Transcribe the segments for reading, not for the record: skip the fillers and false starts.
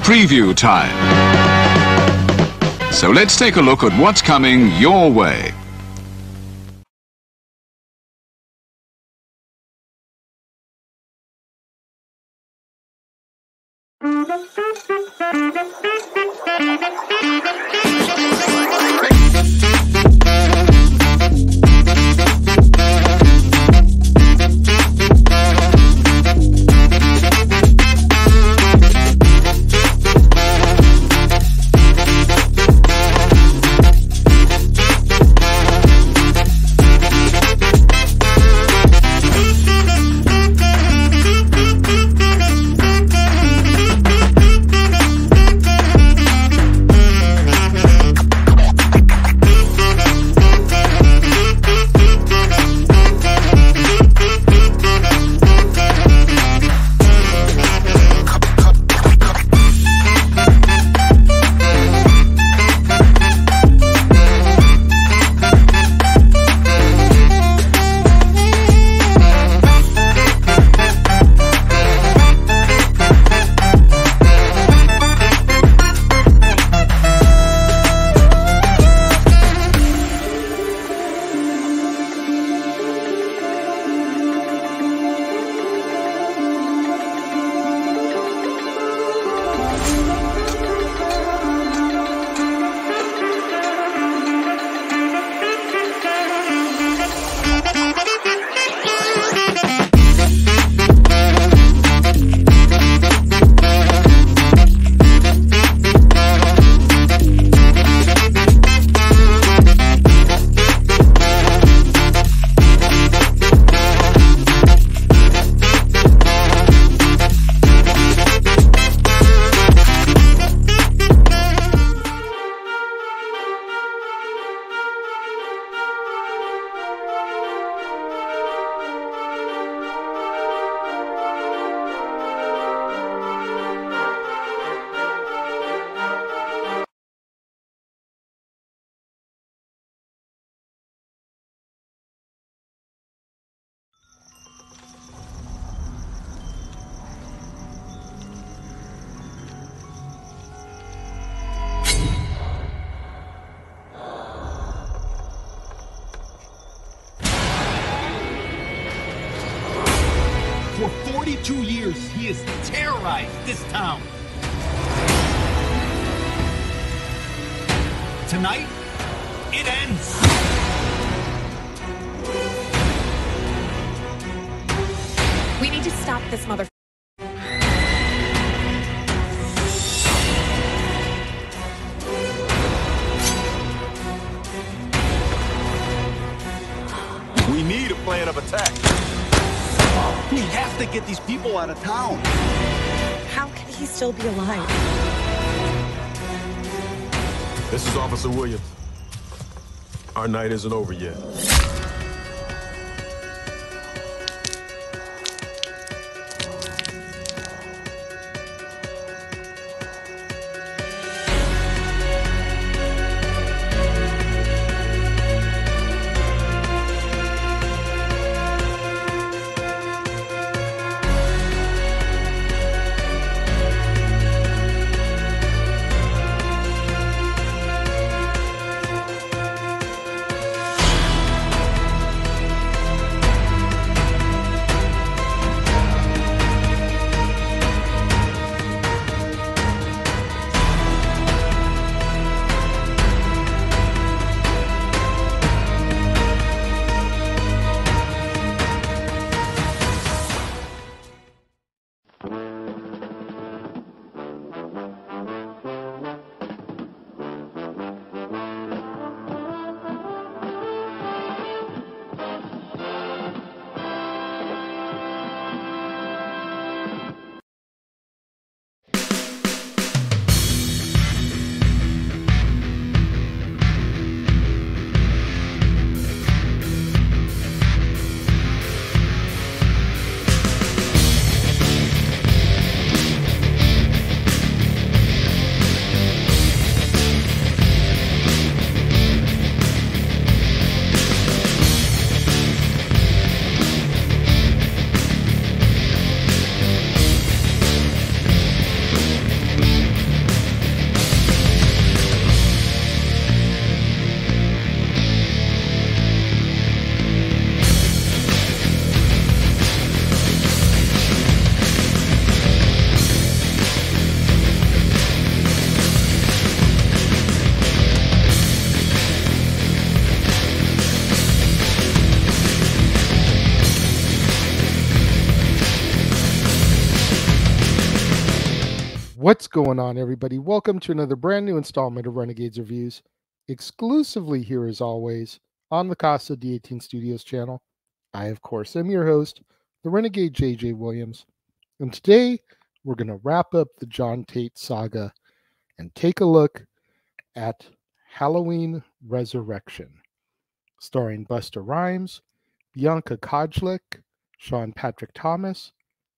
preview time. So let's take a look at what's coming your way. For 42 years, he has terrorized this town. Tonight, it ends. We need to stop this mother... We need a plan of attack. We have to get these people out of town. How can he still be alive? This is Officer Williams. Our night isn't over yet. What's going on, everybody? Welcome to another brand new installment of Renegades Reviews, exclusively here as always on the Casa D18 Studios channel. I, of course, am your host, the Renegade JJ Williams, and today we're going to wrap up the John Tate Saga and take a look at Halloween Resurrection, starring Busta Rhymes, Bianca Kodjlik, Sean Patrick Thomas,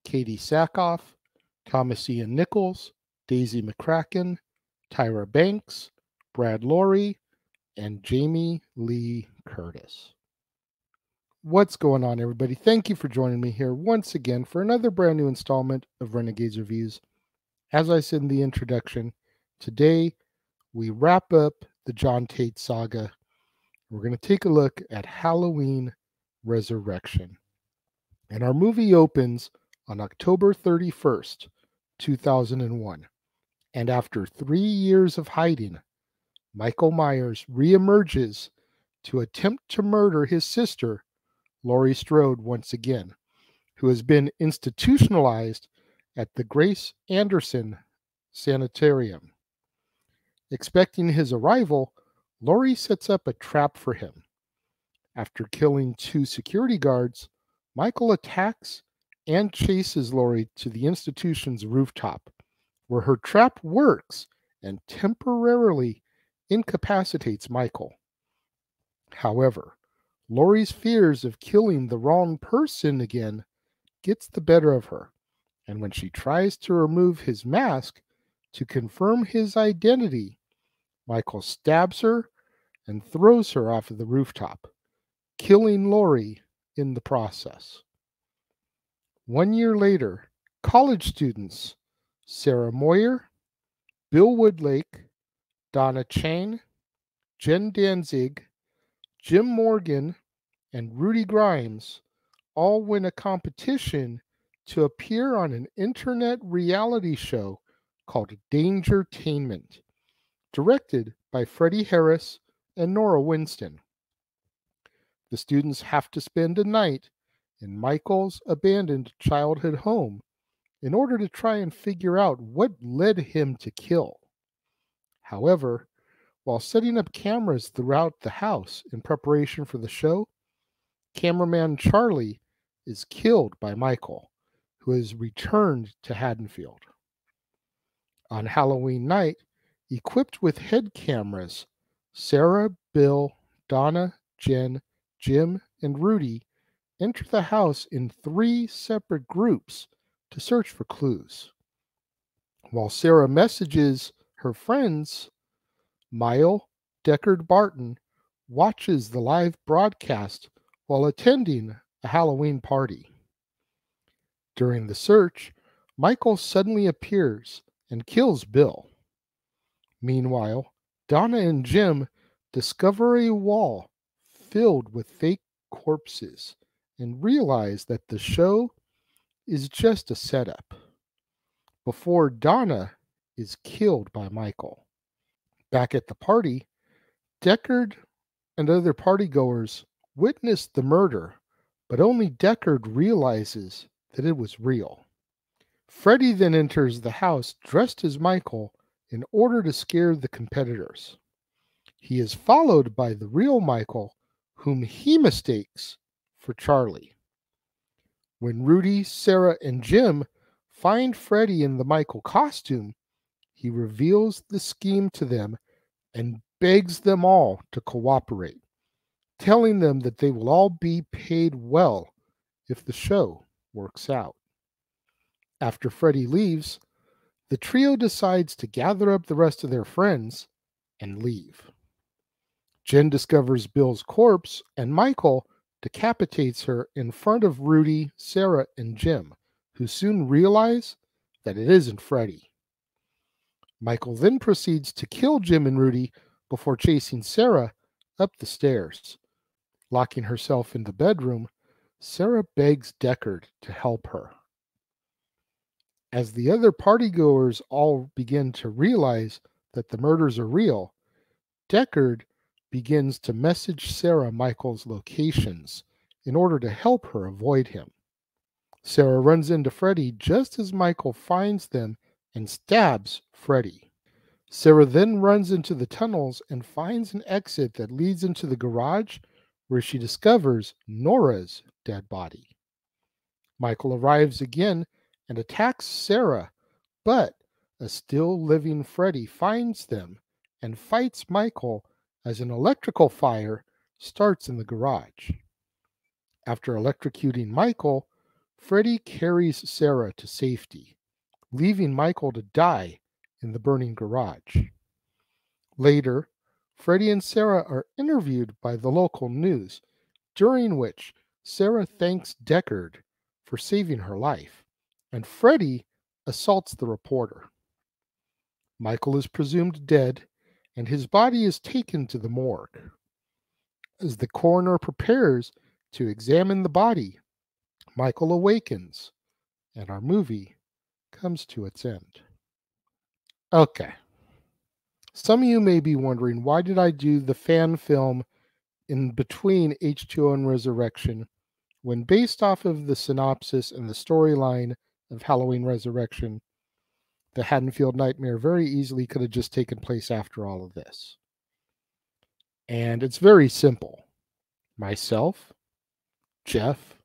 Katie Sackhoff, Thomas Ian Nichols, Daisy McCracken, Tyra Banks, Brad Lorry, and Jamie Lee Curtis. What's going on, everybody? Thank you for joining me here once again for another brand new installment of Renegades Reviews. As I said in the introduction, today we wrap up the John Tate Saga. We're going to take a look at Halloween Resurrection. And our movie opens on October 31st, 2001. And after 3 years of hiding, Michael Myers reemerges to attempt to murder his sister, Laurie Strode, once again, who has been institutionalized at the Grace Anderson Sanitarium. Expecting his arrival, Laurie sets up a trap for him. After killing 2 security guards, Michael attacks and chases Laurie to the institution's rooftop, where her trap works and temporarily incapacitates Michael. However, Laurie's fears of killing the wrong person again gets the better of her, and when she tries to remove his mask to confirm his identity, Michael stabs her and throws her off of the rooftop, killing Laurie in the process. 1 year later, college students Sarah Moyer, Bill Woodlake, Donna Chang, Jen Danzig, Jim Morgan, and Rudy Grimes all win a competition to appear on an internet reality show called Dangertainment, directed by Freddie Harris and Nora Winston. The students have to spend a night in Michael's abandoned childhood home in order to try and figure out what led him to kill. However, while setting up cameras throughout the house in preparation for the show, cameraman Charlie is killed by Michael, who is returned to Haddonfield. On Halloween night, equipped with head cameras, Sarah, Bill, Donna, Jen, Jim, and Rudy enter the house in 3 separate groups to search for clues. While Sarah messages her friends, Myle Deckard Barton watches the live broadcast while attending a Halloween party. During the search, Michael suddenly appears and kills Bill. Meanwhile, Donna and Jim discover a wall filled with fake corpses and realize that the show is just a setup before Donna is killed by Michael. Back at the party, Deckard and other partygoers witness the murder, but only Deckard realizes that it was real. Freddy then enters the house dressed as Michael in order to scare the competitors. He is followed by the real Michael, whom he mistakes for Charlie. When Rudy, Sarah, and Jim find Freddy in the Michael costume, he reveals the scheme to them and begs them all to cooperate, telling them that they will all be paid well if the show works out. After Freddy leaves, the trio decides to gather up the rest of their friends and leave. Jen discovers Bill's corpse, and Michael decapitates her in front of Rudy, Sarah, and Jim, who soon realize that it isn't Freddy. Michael then proceeds to kill Jim and Rudy before chasing Sarah up the stairs. Locking herself in the bedroom, Sarah begs Deckard to help her. As the other partygoers all begin to realize that the murders are real, Deckard begins to message Sarah Michael's locations in order to help her avoid him. Sarah runs into Freddy just as Michael finds them and stabs Freddy. Sarah then runs into the tunnels and finds an exit that leads into the garage where she discovers Nora's dead body. Michael arrives again and attacks Sarah, but a still living Freddy finds them and fights Michael as an electrical fire starts in the garage. After electrocuting Michael, Freddy carries Sarah to safety, leaving Michael to die in the burning garage. Later, Freddy and Sarah are interviewed by the local news, during which Sarah thanks Deckard for saving her life, and Freddy assaults the reporter. Michael is presumed dead, and his body is taken to the morgue. As the coroner prepares to examine the body, Michael awakens, and our movie comes to its end. Okay. Some of you may be wondering, why did I do the fan film in between H2O and Resurrection, when based off of the synopsis and the storyline of Halloween Resurrection, the Haddonfield Nightmare very easily could have just taken place after all of this. And it's very simple. Myself, Jeff,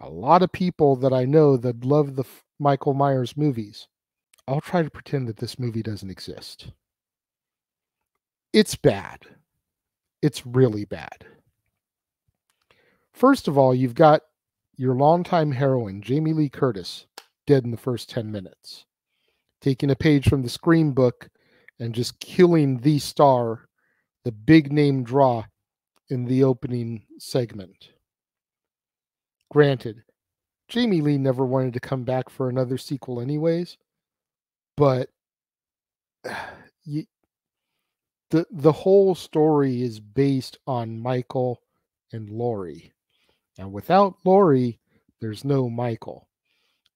a lot of people that I know that love the Michael Myers movies, I'll try to pretend that this movie doesn't exist. It's bad. It's really bad. First of all, you've got your longtime heroine, Jamie Lee Curtis, dead in the first 10 minutes. Taking a page from the Scream book and just killing the star, the big name draw in the opening segment. Granted, Jamie Lee never wanted to come back for another sequel anyways, but the whole story is based on Michael and Laurie. And without Laurie, there's no Michael.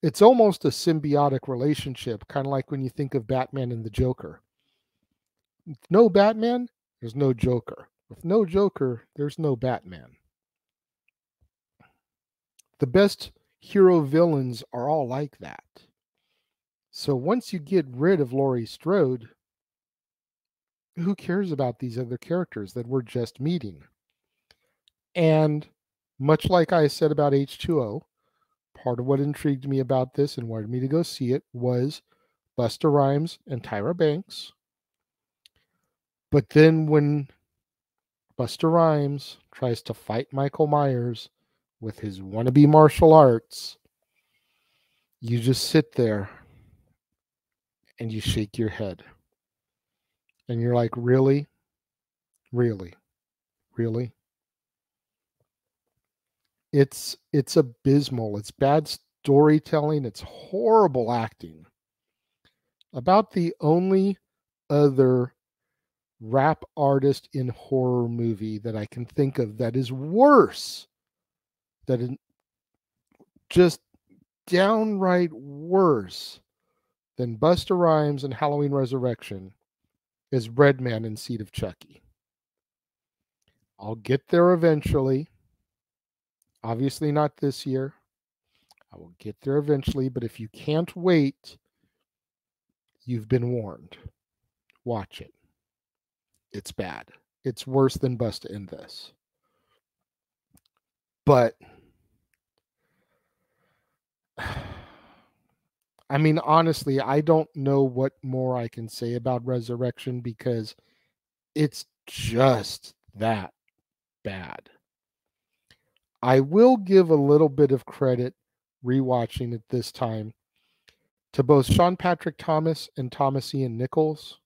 It's almost a symbiotic relationship, kind of like when you think of Batman and the Joker. With no Batman, there's no Joker. With no Joker, there's no Batman. The best hero villains are all like that. So once you get rid of Laurie Strode, who cares about these other characters that we're just meeting? And much like I said about H2O, part of what intrigued me about this and wanted me to go see it was Busta Rhymes and Tyra Banks. But then when Busta Rhymes tries to fight Michael Myers with his wannabe martial arts, you just sit there and you shake your head. And you're like, really? Really? Really? It's abysmal. It's bad storytelling. It's horrible acting. About the only other rap artist in horror movie that I can think of that is worse, just downright worse than Busta Rhymes and Halloween Resurrection is Redman in Seed of Chucky. I'll get there eventually. Obviously not this year. I will get there eventually, but if you can't wait, you've been warned. Watch it. It's bad. It's worse than Busta in this. But I mean, honestly, I don't know what more I can say about Resurrection because it's just that bad. I will give a little bit of credit rewatching it this time to both Sean Patrick Thomas and Thomas Ian Nichols.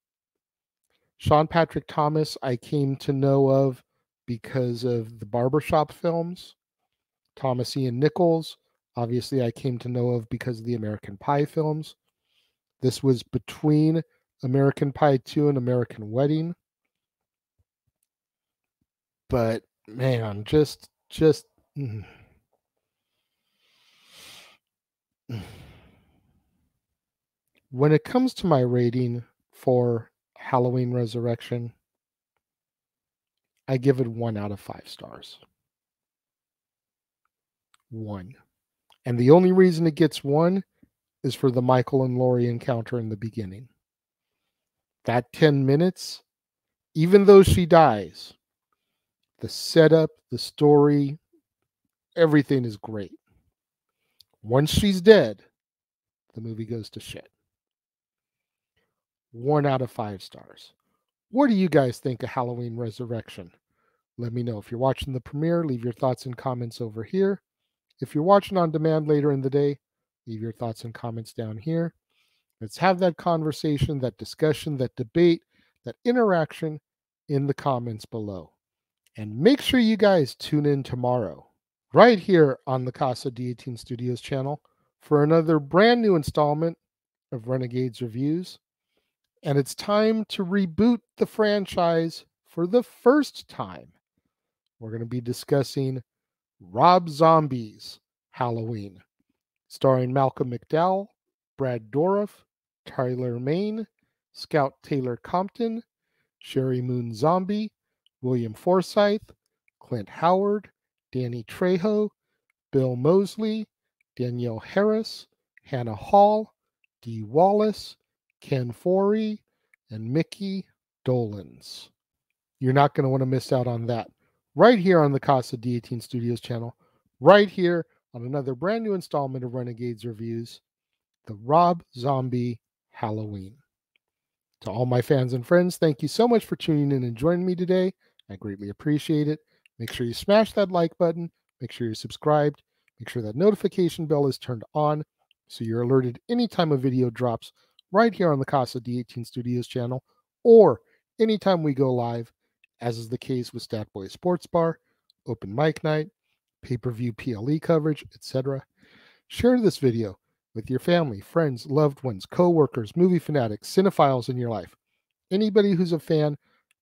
Sean Patrick Thomas I came to know of because of the Barbershop films. Thomas Ian Nichols, obviously I came to know of because of the American Pie films. This was between American Pie 2 and American Wedding. But man, just when it comes to my rating for Halloween Resurrection, I give it 1 out of 5 stars. 1. And the only reason it gets 1 is for the Michael and Laurie encounter in the beginning. That 10 minutes, even though she dies, the setup, the story, everything is great. Once she's dead, the movie goes to shit. 1 out of 5 stars. What do you guys think of Halloween Resurrection? Let me know. If you're watching the premiere, leave your thoughts and comments over here. If you're watching on demand later in the day, leave your thoughts and comments down here. Let's have that conversation, that discussion, that debate, that interaction in the comments below. And make sure you guys tune in tomorrow, right here on the Casa D18 Studios channel, for another brand new installment of Renegades Reviews. And it's time to reboot the franchise for the first time. We're going to be discussing Rob Zombie's Halloween, starring Malcolm McDowell, Brad Dourif, Tyler Mane, Scout Taylor Compton, Sherry Moon Zombie, William Forsythe, Clint Howard, Danny Trejo, Bill Moseley, Danielle Harris, Hannah Hall, Dee Wallace, Ken Foree, and Mickey Dolans. You're not going to want to miss out on that. Right here on the Casa D18 Studios channel, right here on another brand new installment of Renegades Reviews, the Rob Zombie Halloween. To all my fans and friends, thank you so much for tuning in and joining me today. I greatly appreciate it. Make sure you smash that like button. Make sure you're subscribed. Make sure that notification bell is turned on so you're alerted anytime a video drops right here on the Casa D18 Studios channel, or anytime we go live, as is the case with Statboy Sports Bar, Open Mic Night, pay-per-view PLE coverage, etc. Share this video with your family, friends, loved ones, co-workers, movie fanatics, cinephiles in your life. Anybody who's a fan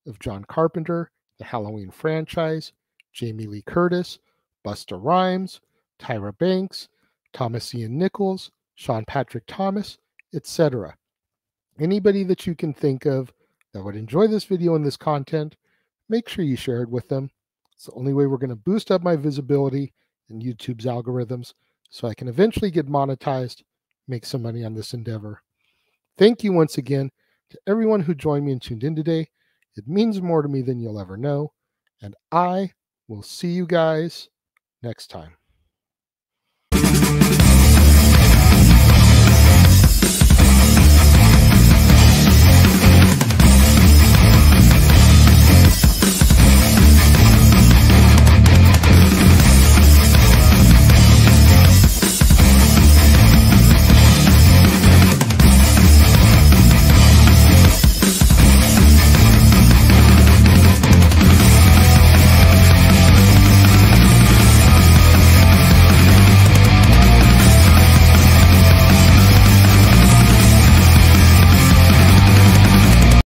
of John Carpenter, the Halloween franchise, Jamie Lee Curtis, Busta Rhymes, Tyra Banks, Thomas Ian Nichols, Sean Patrick Thomas, etc. Anybody that you can think of that would enjoy this video and this content, make sure you share it with them. It's the only way we're going to boost up my visibility in YouTube's algorithms so I can eventually get monetized, make some money on this endeavor. Thank you once again to everyone who joined me and tuned in today. It means more to me than you'll ever know. And I will see you guys next time.